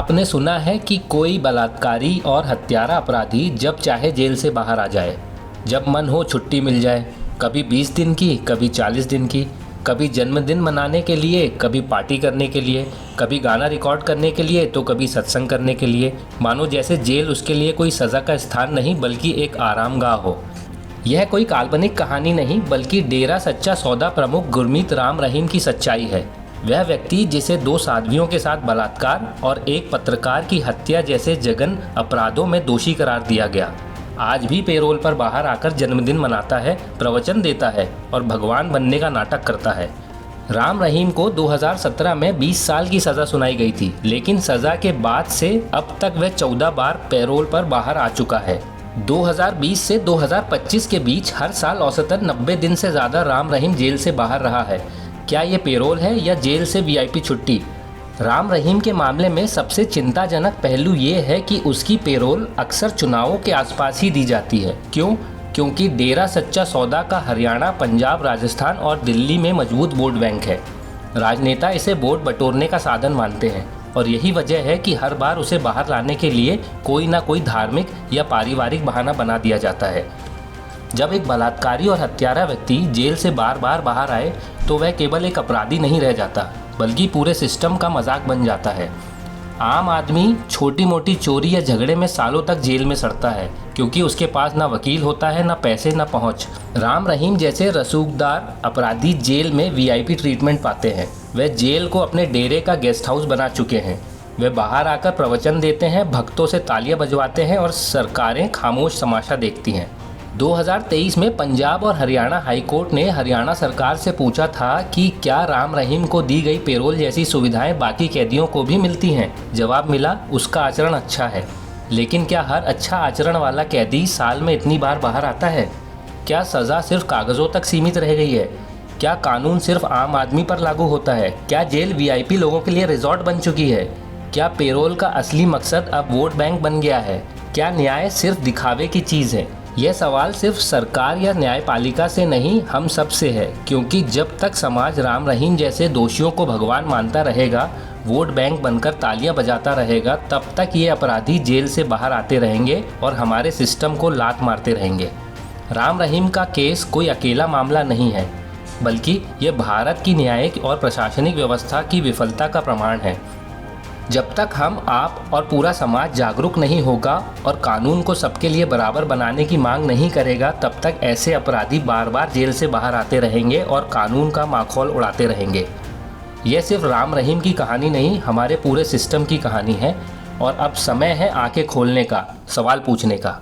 आपने सुना है कि कोई बलात्कारी और हत्यारा अपराधी जब चाहे जेल से बाहर आ जाए, जब मन हो छुट्टी मिल जाए, कभी 20 दिन की, कभी 40 दिन की, कभी जन्मदिन मनाने के लिए, कभी पार्टी करने के लिए, कभी गाना रिकॉर्ड करने के लिए, तो कभी सत्संग करने के लिए। मानो जैसे जेल उसके लिए कोई सज़ा का स्थान नहीं बल्कि एक आरामगाह हो। यह कोई काल्पनिक कहानी नहीं बल्कि डेरा सच्चा सौदा प्रमुख गुरमीत राम रहीम की सच्चाई है। वह व्यक्ति जिसे 2 साध्वियों के साथ बलात्कार और एक पत्रकार की हत्या जैसे जघन्य अपराधों में दोषी करार दिया गया, आज भी पेरोल पर बाहर आकर जन्मदिन मनाता है, प्रवचन देता है और भगवान बनने का नाटक करता है। राम रहीम को 2017 में 20 साल की सज़ा सुनाई गई थी, लेकिन सज़ा के बाद से अब तक वह 14 बार पेरोल पर बाहर आ चुका है। 2020 से 2025 के बीच हर साल औसतन 90 दिन से ज़्यादा राम रहीम जेल से बाहर रहा है। क्या ये पेरोल है या जेल से वीआईपी छुट्टी? राम रहीम के मामले में सबसे चिंताजनक पहलू ये है कि उसकी पेरोल अक्सर चुनावों के आसपास ही दी जाती है। क्यों? क्योंकि डेरा सच्चा सौदा का हरियाणा, पंजाब, राजस्थान और दिल्ली में मजबूत वोट बैंक है। राजनेता इसे वोट बटोरने का साधन मानते हैं और यही वजह है कि हर बार उसे बाहर लाने के लिए कोई ना कोई धार्मिक या पारिवारिक बहाना बना दिया जाता है। जब एक बलात्कारी और हत्यारा व्यक्ति जेल से बार बार बाहर आए तो वह केवल एक अपराधी नहीं रह जाता बल्कि पूरे सिस्टम का मजाक बन जाता है। आम आदमी छोटी मोटी चोरी या झगड़े में सालों तक जेल में सड़ता है क्योंकि उसके पास ना वकील होता है, ना पैसे, ना पहुंच। राम रहीम जैसे रसूखदार अपराधी जेल में वीआईपी ट्रीटमेंट पाते हैं। वे जेल को अपने डेरे का गेस्ट हाउस बना चुके हैं। वे बाहर आकर प्रवचन देते हैं, भक्तों से तालियां बजवाते हैं और सरकारें खामोश तमाशा देखती हैं। 2023 में पंजाब और हरियाणा हाईकोर्ट ने हरियाणा सरकार से पूछा था कि क्या राम रहीम को दी गई पेरोल जैसी सुविधाएं बाकी कैदियों को भी मिलती हैं। जवाब मिला, उसका आचरण अच्छा है। लेकिन क्या हर अच्छा आचरण वाला कैदी साल में इतनी बार बाहर आता है? क्या सज़ा सिर्फ कागज़ों तक सीमित रह गई है? क्या कानून सिर्फ आम आदमी पर लागू होता है? क्या जेल वीआईपी लोगों के लिए रिजॉर्ट बन चुकी है? क्या पेरोल का असली मकसद अब वोट बैंक बन गया है? क्या न्याय सिर्फ दिखावे की चीज़ है? यह सवाल सिर्फ सरकार या न्यायपालिका से नहीं, हम सब से है। क्योंकि जब तक समाज राम रहीम जैसे दोषियों को भगवान मानता रहेगा, वोट बैंक बनकर तालियां बजाता रहेगा, तब तक ये अपराधी जेल से बाहर आते रहेंगे और हमारे सिस्टम को लात मारते रहेंगे। राम रहीम का केस कोई अकेला मामला नहीं है, बल्कि ये भारत की न्यायिक और प्रशासनिक व्यवस्था की विफलता का प्रमाण है। जब तक हम, आप और पूरा समाज जागरूक नहीं होगा और कानून को सबके लिए बराबर बनाने की मांग नहीं करेगा, तब तक ऐसे अपराधी बार बार जेल से बाहर आते रहेंगे और कानून का माखौल उड़ाते रहेंगे। यह सिर्फ राम रहीम की कहानी नहीं, हमारे पूरे सिस्टम की कहानी है। और अब समय है आंखें खोलने का, सवाल पूछने का।